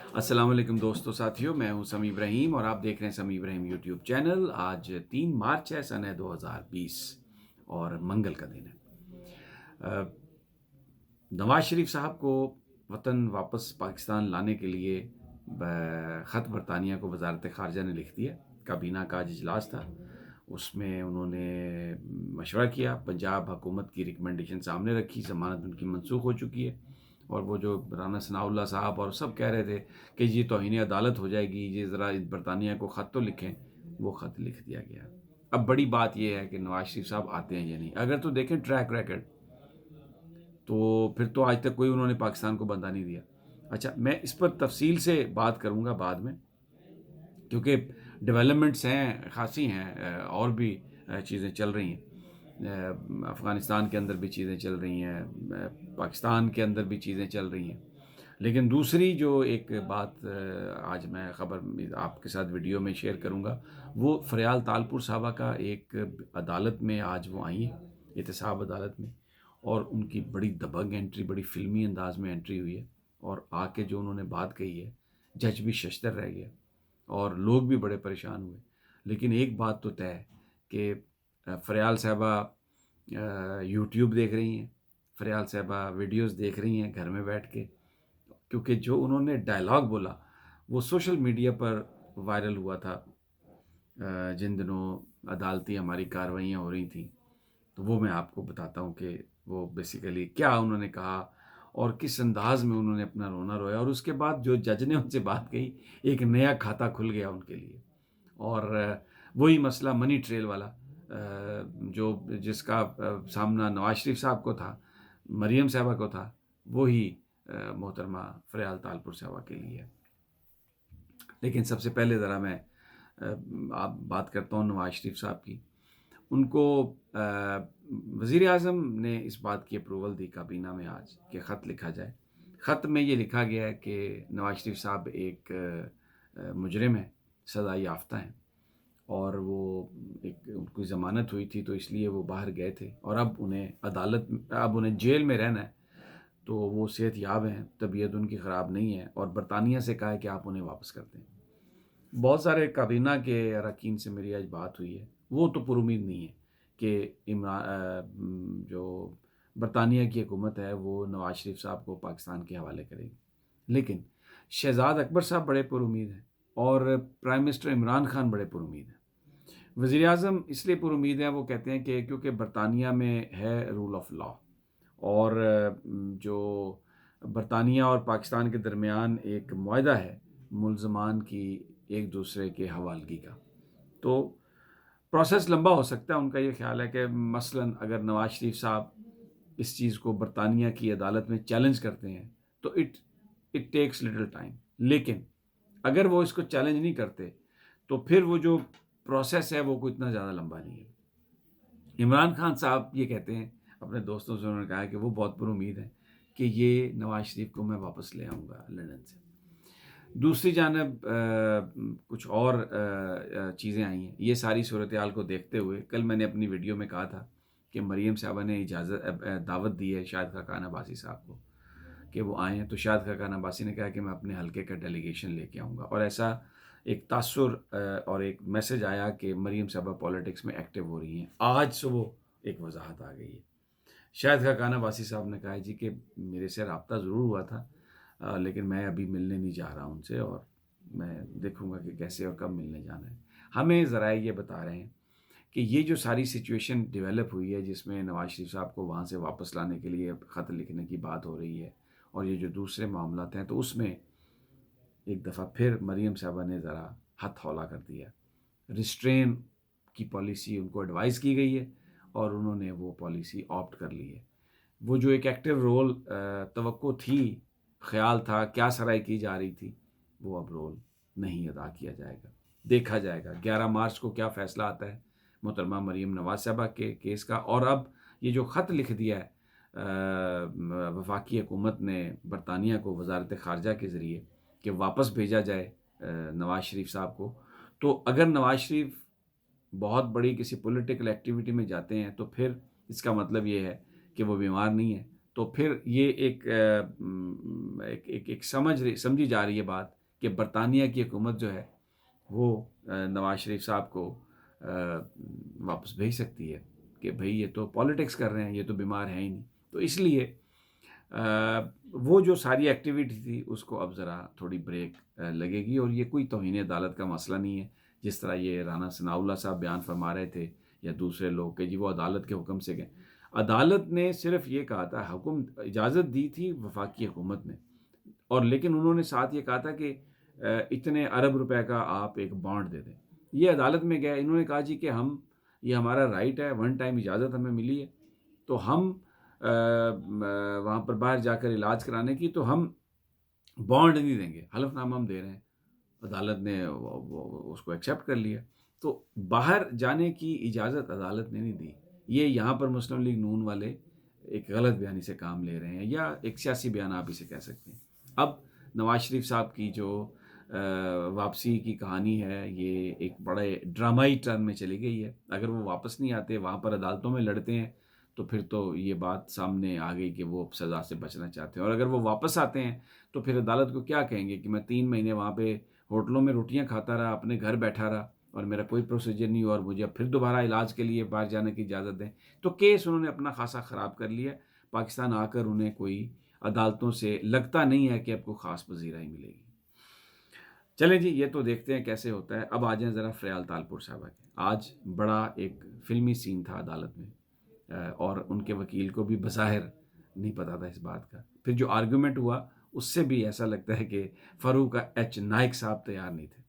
السلام علیکم دوستو ساتھیوں، میں ہوں سمیع ابراہیم اور آپ دیکھ رہے ہیں سمیع ابراہیم یوٹیوب چینل۔ آج 3 مارچ ہے سنہ 2020 اور منگل کا دن ہے۔ نواز شریف صاحب کو وطن واپس پاکستان لانے کے لیے خط برطانیہ کو وزارت خارجہ نے لکھ دیا۔ کابینہ کا آج اجلاس تھا، اس میں انہوں نے مشورہ کیا، پنجاب حکومت کی ریکمنڈیشن سامنے رکھی، ضمانت ان کی منسوخ ہو چکی ہے، اور وہ جو رانا ثناء اللہ صاحب اور سب کہہ رہے تھے کہ یہ توہین عدالت ہو جائے گی، یہ ذرا برطانیہ کو خط تو لکھیں، وہ خط لکھ دیا گیا۔ اب بڑی بات یہ ہے کہ نواز شریف صاحب آتے ہیں یا نہیں۔ اگر تو دیکھیں ٹریک ریکڈ، تو پھر تو آج تک کوئی انہوں نے پاکستان کو بندہ نہیں دیا۔ اچھا، میں اس پر تفصیل سے بات کروں گا بعد میں، کیونکہ ڈیولپمنٹس ہیں خاصی ہیں، اور بھی چیزیں چل رہی ہیں، افغانستان کے اندر بھی چیزیں چل رہی ہیں، پاکستان کے اندر بھی چیزیں چل رہی ہیں۔ لیکن دوسری جو ایک بات آج میں خبر آپ کے ساتھ ویڈیو میں شیئر کروں گا، وہ فریال تالپور صاحبہ کا ایک عدالت میں آج وہ آئی ہیں، احتساب عدالت میں، اور ان کی بڑی دبنگ انٹری، بڑی فلمی انداز میں انٹری ہوئی ہے، اور آ کے جو انہوں نے بات کہی ہے، جج بھی ششدر رہ گیا اور لوگ بھی بڑے پریشان ہوئے۔ لیکن ایک بات تو طے ہے کہ فریال صاحبہ یوٹیوب دیکھ رہی ہیں، فریال صاحبہ ویڈیوز دیکھ رہی ہیں گھر میں بیٹھ کے، کیونکہ جو انہوں نے ڈائلاگ بولا وہ سوشل میڈیا پر وائرل ہوا تھا جن دنوں عدالتی ہماری کارروائیاں ہو رہی تھیں۔ تو وہ میں آپ کو بتاتا ہوں کہ وہ بیسیکلی کیا انہوں نے کہا اور کس انداز میں انہوں نے اپنا رونا رویا، اور اس کے بعد جو جج نے ان سے بات کہی، ایک نیا کھاتہ کھل گیا ان کے لیے۔ اور وہی مسئلہ منی ٹریل والا، جو جس کا سامنا نواز شریف صاحب کو تھا، مریم صاحبہ کو تھا، وہی محترمہ فریال تالپور صاحبہ کے لیے۔ لیکن سب سے پہلے ذرا میں آپ بات کرتا ہوں نواز شریف صاحب کی۔ ان کو وزیر اعظم نے اس بات کی اپروول دی کابینہ میں آج کہ خط لکھا جائے۔ خط میں یہ لکھا گیا ہے کہ نواز شریف صاحب ایک مجرم ہیں، سزا یافتہ ہیں، اور وہ ایک ان کی ضمانت ہوئی تھی تو اس لیے وہ باہر گئے تھے، اور اب انہیں جیل میں رہنا ہے، تو وہ صحت یاب ہیں، طبیعت ان کی خراب نہیں ہے، اور برطانیہ سے کہا ہے کہ آپ انہیں واپس کر دیں۔ بہت سارے کابینہ کے اراکین سے میری آج بات ہوئی ہے، وہ تو پر امید نہیں ہے کہ جو برطانیہ کی حکومت ہے وہ نواز شریف صاحب کو پاکستان کے حوالے کرے گی۔ لیکن شہزاد اکبر صاحب بڑے پر امید ہیں، اور پرائم منسٹر عمران خان بڑے پر امید ہیں۔ وزیر اعظم اس لیے پر امید ہیں، وہ کہتے ہیں کہ کیونکہ برطانیہ میں ہے رول آف لا، اور جو برطانیہ اور پاکستان کے درمیان ایک معاہدہ ہے ملزمان کی ایک دوسرے کے حوالگی کا، تو پروسیس لمبا ہو سکتا ہے۔ ان کا یہ خیال ہے کہ مثلاً اگر نواز شریف صاحب اس چیز کو برطانیہ کی عدالت میں چیلنج کرتے ہیں تو اٹ ٹیکس لٹل ٹائم، لیکن اگر وہ اس کو چیلنج نہیں کرتے تو پھر وہ جو پروسیس ہے وہ کوئی اتنا زیادہ لمبا نہیں ہے۔ عمران خان صاحب یہ کہتے ہیں، اپنے دوستوں سے انہوں نے کہا کہ وہ بہت پر امید ہیں کہ یہ نواز شریف کو میں واپس لے آؤں گا لندن سے۔ دوسری جانب کچھ اور چیزیں آئی ہیں۔ یہ ساری صورتحال کو دیکھتے ہوئے کل میں نے اپنی ویڈیو میں کہا تھا کہ مریم صاحبہ نے دعوت دی ہے شاہد خاقان عباسی صاحب کو کہ وہ آئیں، تو شاہد خاقان عباسی نے کہا کہ میں اپنے حلقے کا ڈیلیگیشن لے کے آؤں گا، اور ایسا ایک تاثر اور ایک میسج آیا کہ مریم صاحبہ پولیٹکس میں ایکٹیو ہو رہی ہیں۔ آج صبح ایک وضاحت آ گئی ہے۔ شاہد خاقان عباسی صاحب نے کہا جی کہ میرے سے رابطہ ضرور ہوا تھا، لیکن میں ابھی ملنے نہیں جا رہا ان سے، اور میں دیکھوں گا کہ کیسے اور کب ملنے جانا ہے۔ ہمیں ذرائع یہ بتا رہے ہیں کہ یہ جو ساری سچویشن ڈیولپ ہوئی ہے، جس میں نواز شریف صاحب کو وہاں سے واپس لانے کے لیے خط لکھنے کی بات ہو رہی ہے، اور یہ جو دوسرے معاملات ہیں، تو اس میں ایک دفعہ پھر مریم صاحبہ نے ذرا ہتھ ہولا کر دیا۔ ریسٹرین کی پالیسی ان کو ایڈوائز کی گئی ہے، اور انہوں نے وہ پالیسی آپٹ کر لی ہے۔ وہ جو ایک ایکٹیو رول توقع تھی، خیال تھا، کیا سرائی کی جا رہی تھی، وہ اب رول نہیں ادا کیا جائے گا۔ دیکھا جائے گا 11 مارچ کو کیا فیصلہ آتا ہے محترمہ مریم نواز صاحبہ کے کیس کا۔ اور اب یہ جو خط لکھ دیا ہے وفاقی حکومت نے برطانیہ کو وزارت خارجہ کے ذریعے کہ واپس بھیجا جائے نواز شریف صاحب کو، تو اگر نواز شریف بہت بڑی کسی پولیٹیکل ایکٹیویٹی میں جاتے ہیں تو پھر اس کا مطلب یہ ہے کہ وہ بیمار نہیں ہے، تو پھر یہ ایک سمجھی جا رہی ہے بات کہ برطانیہ کی حکومت جو ہے وہ نواز شریف صاحب کو واپس بھیج سکتی ہے کہ بھئی یہ تو پالیٹکس کر رہے ہیں، یہ تو بیمار ہیں ہی نہیں. تو اس لیے وہ جو ساری ایکٹیویٹی تھی اس کو اب ذرا تھوڑی بریک لگے گی. اور یہ کوئی توہین عدالت کا مسئلہ نہیں ہے جس طرح یہ رانا ثناء اللہ صاحب بیان فرما رہے تھے یا دوسرے لوگ کہ جی وہ عدالت کے حکم سے گئے. عدالت نے صرف یہ کہا تھا، حکم اجازت دی تھی وفاقی حکومت نے، اور لیکن انہوں نے ساتھ یہ کہا تھا کہ اتنے ارب روپے کا آپ ایک بانڈ دے دیں. یہ عدالت میں گئے، انہوں نے کہا جی کہ ہم یہ ہمارا رائٹ ہے، ون ٹائم اجازت ہمیں ملی ہے تو ہم وہاں پر باہر جا کر علاج کرانے کی، تو ہم بانڈ نہیں دیں گے، حلف نامہ ہم دے رہے ہیں. عدالت نے اس کو ایکسیپٹ کر لیا. تو باہر جانے کی اجازت عدالت نے نہیں دی. یہ یہاں پر مسلم لیگ نون والے ایک غلط بیانی سے کام لے رہے ہیں، یا ایک سیاسی بیان آپ اسے کہہ سکتے ہیں. اب نواز شریف صاحب کی جو واپسی کی کہانی ہے یہ ایک بڑے ڈرامائی ٹرن میں چلی گئی ہے. اگر وہ واپس نہیں آتے، وہاں پر عدالتوں میں لڑتے ہیں، تو پھر تو یہ بات سامنے آ گئی کہ وہ سزا سے بچنا چاہتے ہیں. اور اگر وہ واپس آتے ہیں تو پھر عدالت کو کیا کہیں گے کہ میں 3 مہینے وہاں پہ ہوٹلوں میں روٹیاں کھاتا رہا، اپنے گھر بیٹھا رہا اور میرا کوئی پروسیجر نہیں ہوا، اور مجھے اب پھر دوبارہ علاج کے لیے باہر جانے کی اجازت دیں. تو کیس انہوں نے اپنا خاصا خراب کر لیا. پاکستان آ کر انہیں کوئی عدالتوں سے لگتا نہیں ہے کہ اب کو خاص پذیرائی ملے گی. چلیں جی، یہ تو دیکھتے ہیں کیسے ہوتا ہے. اب آ جائیں ذرا فریال تالپور صاحبہ کے. آج بڑا ایک فلمی سین تھا عدالت میں، اور ان کے وکیل کو بھی بظاہر نہیں پتا تھا اس بات کا. پھر جو آرگومنٹ ہوا اس سے بھی ایسا لگتا ہے کہ فاروق ایچ نائک صاحب تیار نہیں تھے.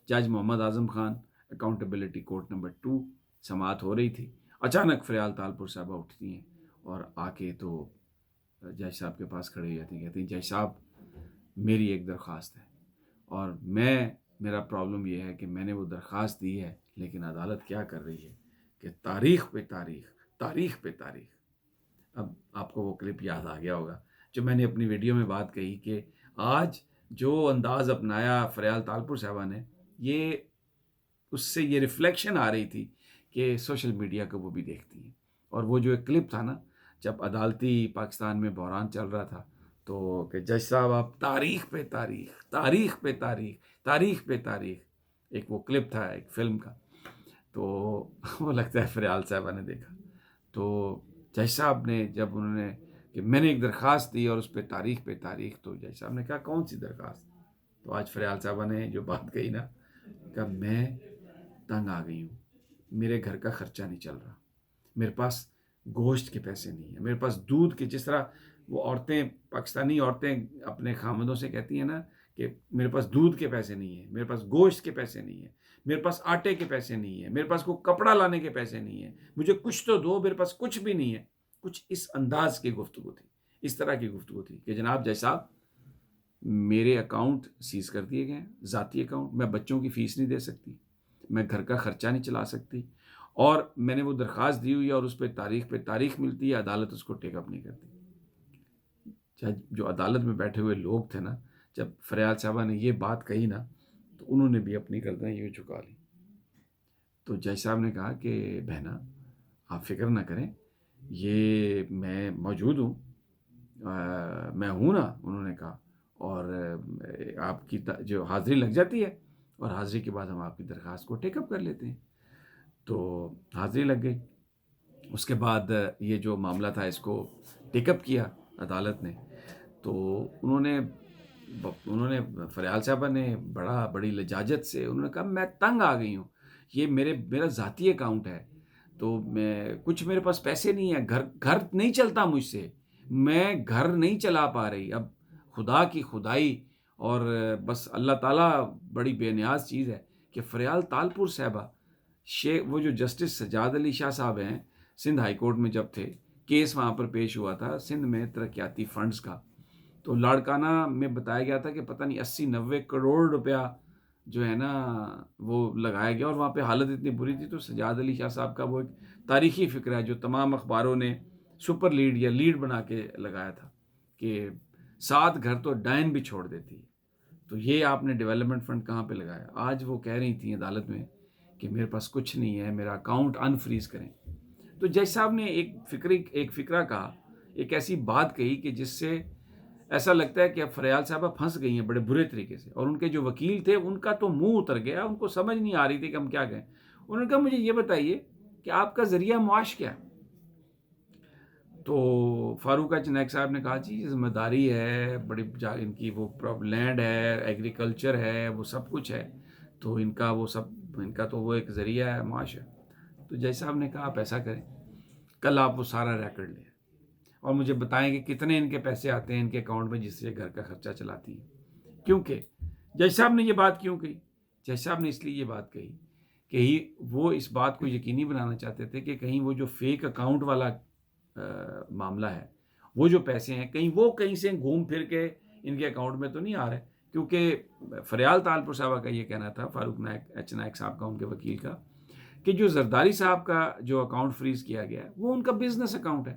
جج Muhammad Azam Khan, accountability court number 2، سماعت ہو رہی تھی. اچانک فریال تالپور صاحبہ اٹھتی ہیں اور آ کے تو جج صاحب کے پاس کھڑے ہو جاتی ہیں. کہتی ہیں جج صاحب میری ایک درخواست ہے، اور میرا پرابلم یہ ہے کہ میں نے وہ درخواست دی ہے لیکن عدالت کیا کر رہی ہے کہ تاریخ پہ تاریخ، تاریخ پہ تاریخ. اب آپ کو وہ کلپ یاد آ گیا ہوگا جو میں نے اپنی ویڈیو میں بات کہی کہ آج جو انداز اپنایا فریال تالپور صاحبہ نے، یہ اس سے یہ ریفلیکشن آ رہی تھی کہ سوشل میڈیا کو وہ بھی دیکھتی ہیں. اور وہ جو ایک کلپ تھا نا، جب عدالتی پاکستان میں بحران چل رہا تھا، تو کہ جج صاحب آپ تاریخ پہ تاریخ، تاریخ پہ تاریخ، تاریخ پہ تاریخ، ایک وہ کلپ تھا ایک فلم کا. تو وہ لگتا ہے فریال صاحبہ نے دیکھا. تو جج صاحب نے جب انہوں نے کہ میں نے ایک درخواست دی اور اس پہ تاریخ، تو جج صاحب نے کہا کون سی درخواست؟ تو آج فریال صاحبہ نے جو بات کہی نا، کہ میں تنگ آ گئی ہوں، میرے گھر کا خرچہ نہیں چل رہا، میرے پاس گوشت کے پیسے نہیں ہیں، میرے پاس دودھ کے، جس طرح وہ عورتیں، پاکستانی عورتیں اپنے خامدوں سے کہتی ہیں نا کہ میرے پاس دودھ کے پیسے نہیں ہیں، میرے پاس گوشت کے پیسے نہیں ہیں، میرے پاس آٹے کے پیسے نہیں ہیں، میرے پاس کوئی کپڑا لانے کے پیسے نہیں ہیں، مجھے کچھ تو دو، میرے پاس کچھ بھی نہیں ہے. کچھ اس انداز کی گفتگو تھی، اس طرح کی گفتگو تھی کہ جناب جج صاحب میرے اکاؤنٹ سیز کر دیے گئے، ذاتی اکاؤنٹ، میں بچوں کی فیس نہیں دے سکتی، میں گھر کا خرچہ نہیں چلا سکتی، اور میں نے وہ درخواست دی ہوئی ہے اور اس پہ تاریخ ملتی ہے، عدالت اس کو ٹیک اپ نہیں کرتی. جو عدالت میں بیٹھے ہوئے لوگ تھے نا، جب فریال صاحبہ نے یہ بات کہی نا، تو انہوں نے بھی اپنی گردنیں یوں جھکا لی. تو جج صاحب نے کہا کہ بہنا آپ فکر نہ کریں، یہ میں موجود ہوں، میں ہوں نا، انہوں نے کہا، اور آپ کی جو حاضری لگ جاتی ہے، اور حاضری کے بعد ہم آپ کی درخواست کو ٹیک اپ کر لیتے ہیں. تو حاضری لگ گئی. اس کے بعد یہ جو معاملہ تھا اس کو ٹیک اپ کیا عدالت نے. تو انہوں نے فریال صاحبہ نے بڑی لجاجت سے انہوں نے کہا میں تنگ آ گئی ہوں، یہ میرا ذاتی اکاؤنٹ ہے، تو میں کچھ میرے پاس پیسے نہیں ہیں، گھر نہیں چلتا مجھ سے، میں گھر نہیں چلا پا رہی. اب خدا کی خدائی اور بس اللہ تعالیٰ بڑی بے نیاز چیز ہے کہ فریال تالپور صاحبہ، وہ جو جسٹس سجاد علی شاہ صاحب ہیں، سندھ ہائی کورٹ میں جب تھے، کیس وہاں پر پیش ہوا تھا سندھ میں ترقیاتی فنڈز کا، تو لاڑکانہ میں بتایا گیا تھا کہ پتہ نہیں 80-90 کروڑ روپیہ جو ہے نا وہ لگایا گیا، اور وہاں پہ حالت اتنی بری تھی. تو سجاد علی شاہ صاحب کا وہ ایک تاریخی فکرہ ہے جو تمام اخباروں نے سپر لیڈ یا لیڈ بنا کے لگایا تھا کہ 7 گھر تو ڈائن بھی چھوڑ دیتی ہے. تو یہ آپ نے ڈیولپمنٹ فنڈ کہاں پہ لگایا؟ آج وہ کہہ رہی تھیں عدالت میں کہ میرے پاس کچھ نہیں ہے، میرا اکاؤنٹ انفریز کریں. تو جج صاحب نے ایک فکرہ کہا، ایک ایسی بات کہی کہ جس سے ایسا لگتا ہے کہ اب فریال صاحبہ پھنس گئی ہیں بڑے برے طریقے سے، اور ان کے جو وکیل تھے ان کا تو منہ اتر گیا، ان کو سمجھ نہیں آ رہی تھی کہ ہم کیا کہیں۔ انہوں نے کہا مجھے یہ بتائیے کہ آپ کا ذریعہ معاش کیا ہے؟ تو فاروق چنائک صاحب نے کہا جی ذمہ داری ہے بڑی، ان کی وہ لینڈ ہے، ایگریکلچر ہے، وہ سب کچھ ہے، تو ان کا وہ ایک ذریعہ ہے معاش ہے۔ تو جج صاحب نے کہا آپ ایسا کریں، کل آپ وہ سارا ریکارڈ لیں اور مجھے بتائیں کہ کتنے ان کے پیسے آتے ہیں ان کے اکاؤنٹ میں جس سے گھر کا خرچہ چلاتی ہیں۔ کیونکہ جج صاحب نے یہ بات کیوں کہی؟ جج صاحب نے اس لیے یہ بات کہی کہ وہ اس بات کو یقینی بنانا چاہتے تھے کہ کہیں وہ جو فیک اکاؤنٹ والا معاملہ ہے، وہ جو پیسے ہیں کہیں سے گھوم پھر کے ان کے اکاؤنٹ میں تو نہیں آ رہے، کیونکہ فریال تالپور صاحبہ کا یہ کہنا تھا، فاروق نائک صاحب کا، ان کے وکیل کا، کہ جو زرداری صاحب کا جو اکاؤنٹ فریز کیا گیا ہے وہ ان کا بزنس اکاؤنٹ ہے،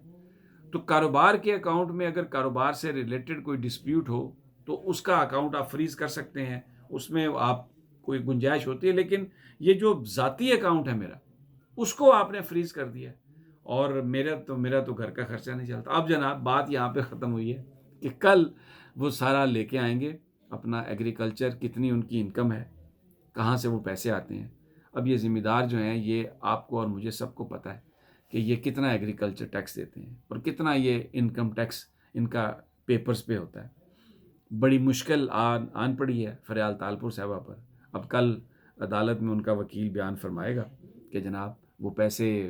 تو کاروبار کے اکاؤنٹ میں اگر کاروبار سے ریلیٹڈ کوئی ڈسپیوٹ ہو تو اس کا اکاؤنٹ آپ فریز کر سکتے ہیں، اس میں آپ کوئی گنجائش ہوتی ہے، لیکن یہ جو ذاتی اکاؤنٹ ہے میرا، اس کو آپ نے فریز کر دیا، اور میرا تو گھر کا خرچہ نہیں چلتا۔ اب جناب بات یہاں پہ ختم ہوئی ہے کہ کل وہ سارا لے کے آئیں گے اپنا ایگریکلچر، کتنی ان کی انکم ہے، کہاں سے وہ پیسے آتے ہیں۔ اب یہ ذمہ دار جو ہیں، یہ آپ کو اور مجھے سب کو پتہ ہے کہ یہ کتنا ایگریکلچر ٹیکس دیتے ہیں اور کتنا یہ انکم ٹیکس ان کا پیپرز پہ ہوتا ہے۔ بڑی مشکل آن پڑی ہے فریال تالپور صاحبہ پر۔ اب کل عدالت میں ان کا وکیل بیان فرمائے گا کہ جناب وہ پیسے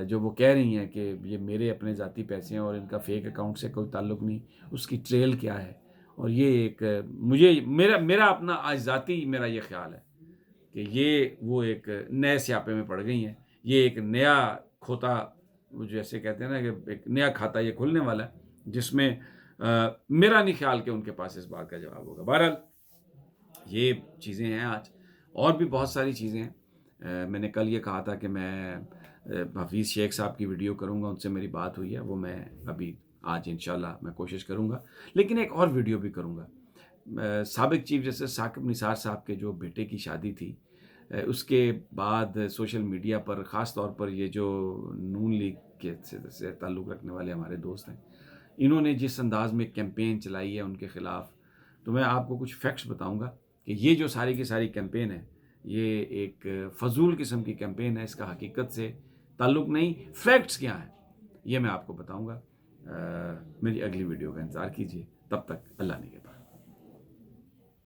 جو وہ کہہ رہی ہیں کہ یہ میرے اپنے ذاتی پیسے ہیں اور ان کا فیک اکاؤنٹ سے کوئی تعلق نہیں، اس کی ٹریل کیا ہے۔ اور یہ ایک میرا اپنا آج ذاتی میرا یہ خیال ہے کہ یہ وہ ایک نئے سیاپے میں پڑ گئی ہیں، یہ ایک نیا کھوتا، جیسے کہتے ہیں نا کہ ایک نیا کھاتا یہ کھلنے والا ہے، جس میں میرا نہیں خیال کہ ان کے پاس اس بات کا جواب ہوگا۔ بہرحال یہ چیزیں ہیں آج، اور بھی بہت ساری چیزیں ہیں۔ میں نے کل یہ کہا تھا کہ میں حفیظ شیخ صاحب کی ویڈیو کروں گا، ان سے میری بات ہوئی ہے، وہ میں ابھی آج انشاءاللہ میں کوشش کروں گا، لیکن ایک اور ویڈیو بھی کروں گا۔ سابق چیف جسٹس ثاقب نثار صاحب کے جو بیٹے کی شادی تھی، اس کے بعد سوشل میڈیا پر، خاص طور پر یہ جو نون لیگ کے سے تعلق رکھنے والے ہمارے دوست ہیں، انہوں نے جس انداز میں کیمپین چلائی ہے ان کے خلاف، تو میں آپ کو کچھ فیکٹس بتاؤں گا کہ یہ جو ساری کی ساری کیمپین ہے، یہ ایک فضول قسم کی کیمپین ہے، اس کا حقیقت سے تعلق نہیں۔ فیکٹس کیا ہیں یہ میں آپ کو بتاؤں گا۔ میری اگلی ویڈیو کا انتظار کیجیے، تب تک اللہ نگہبان۔